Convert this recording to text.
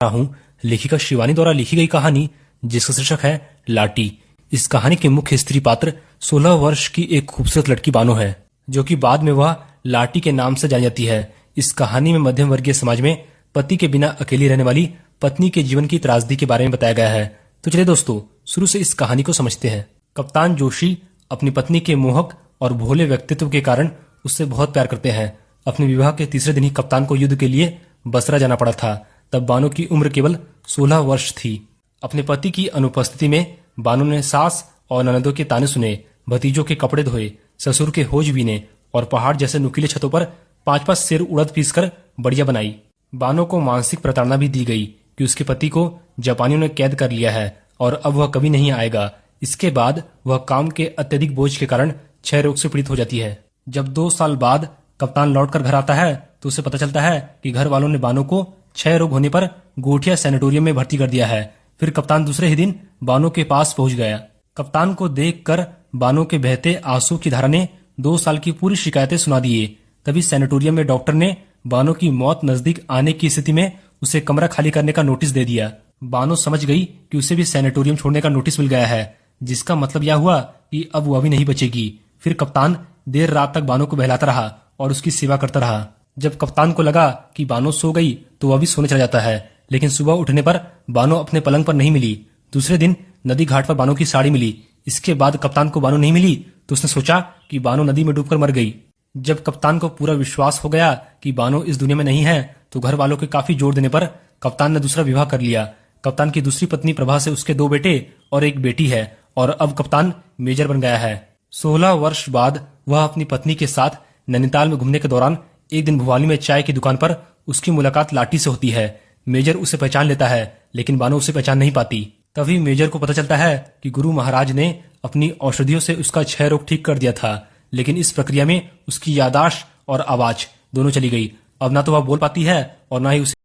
हूँ लेखिका शिवानी द्वारा लिखी गई कहानी जिसका शीर्षक है लाटी। इस कहानी के मुख्य स्त्री पात्र 16 वर्ष की एक खूबसूरत लड़की बानो है, जो कि बाद में वह लाटी के नाम से जानी जाती है। इस कहानी में मध्यम वर्गीय समाज में पति के बिना अकेली रहने वाली पत्नी के जीवन की त्रासदी के बारे में बताया गया है। तो चलिए दोस्तों, शुरू से इस कहानी को समझते हैं। कप्तान जोशी अपनी पत्नी के मोहक और भोले व्यक्तित्व के कारण उससे बहुत प्यार करते हैं। अपने विवाह के तीसरे दिन ही कप्तान को युद्ध के लिए बसरा जाना पड़ा था। तब बानो की उम्र केवल 16 वर्ष थी। अपने पति की अनुपस्थिति में बानो ने सास और ननदों के ताने सुने, भतीजों के कपड़े धोए, ससुर के होज बीने और पहाड़ जैसे नुकीले छतों पर 5-5 सेर उड़द पीसकर बढ़िया बनाई। बानो को मानसिक प्रताड़ना भी दी गई कि उसके पति को जापानियों ने कैद कर लिया है और अब वह कभी नहीं आएगा। इसके बाद वह काम के अत्यधिक बोझ के कारण क्षय रोग से पीड़ित हो जाती है। जब 2 साल बाद कप्तान लौटकर घर आता है तो उसे पता चलता है कि घर वालों ने बानो को क्षय रोग होने पर गोठिया सैनिटोरियम में भर्ती कर दिया है। फिर कप्तान दूसरे ही दिन बानो के पास पहुंच गया। कप्तान को देखकर बानो के बहते आंसू की धारा ने 2 साल की पूरी शिकायतें सुना दिए। तभी सैनिटोरियम में डॉक्टर ने बानो की मौत नजदीक आने की स्थिति में उसे कमरा खाली करने का नोटिस दे दिया। बानो समझ गई कि उसे भी सैनिटोरियम छोड़ने का नोटिस मिल गया है, जिसका मतलब यह हुआ कि अब वह भी नहीं बचेगी। फिर कप्तान देर रात तक बानो को बहलाता रहा और उसकी सेवा करता रहा। जब कप्तान को लगा कि बानो सो गई तो वह भी सोने चला जाता है, लेकिन सुबह उठने पर बानो अपने पलंग पर नहीं मिली। दूसरे दिन नदी घाट पर बानो की साड़ी मिली। इसके बाद कप्तान को बानो नहीं मिली तो उसने सोचा कि बानो नदी में डूबकर मर गई। जब कप्तान को पूरा विश्वास हो गया कि बानो इस दुनिया में नहीं है तो घर वालों के काफी जोर देने पर कप्तान ने दूसरा विवाह कर लिया। कप्तान की दूसरी पत्नी प्रभा से उसके 2 बेटे और एक बेटी है और अब कप्तान मेजर बन गया है। 16 वर्ष बाद वह अपनी पत्नी के साथ नैनीताल में घूमने के दौरान एक दिन भुवाली में चाय की दुकान पर उसकी मुलाकात लाटी से होती है। मेजर उसे पहचान लेता है लेकिन बानो उसे पहचान नहीं पाती। तभी मेजर को पता चलता है कि गुरु महाराज ने अपनी औषधियों से उसका क्षय रोग ठीक कर दिया था, लेकिन इस प्रक्रिया में उसकी याददाश्त और आवाज दोनों चली गई। अब ना तो वह बोल पाती है और ना ही उसे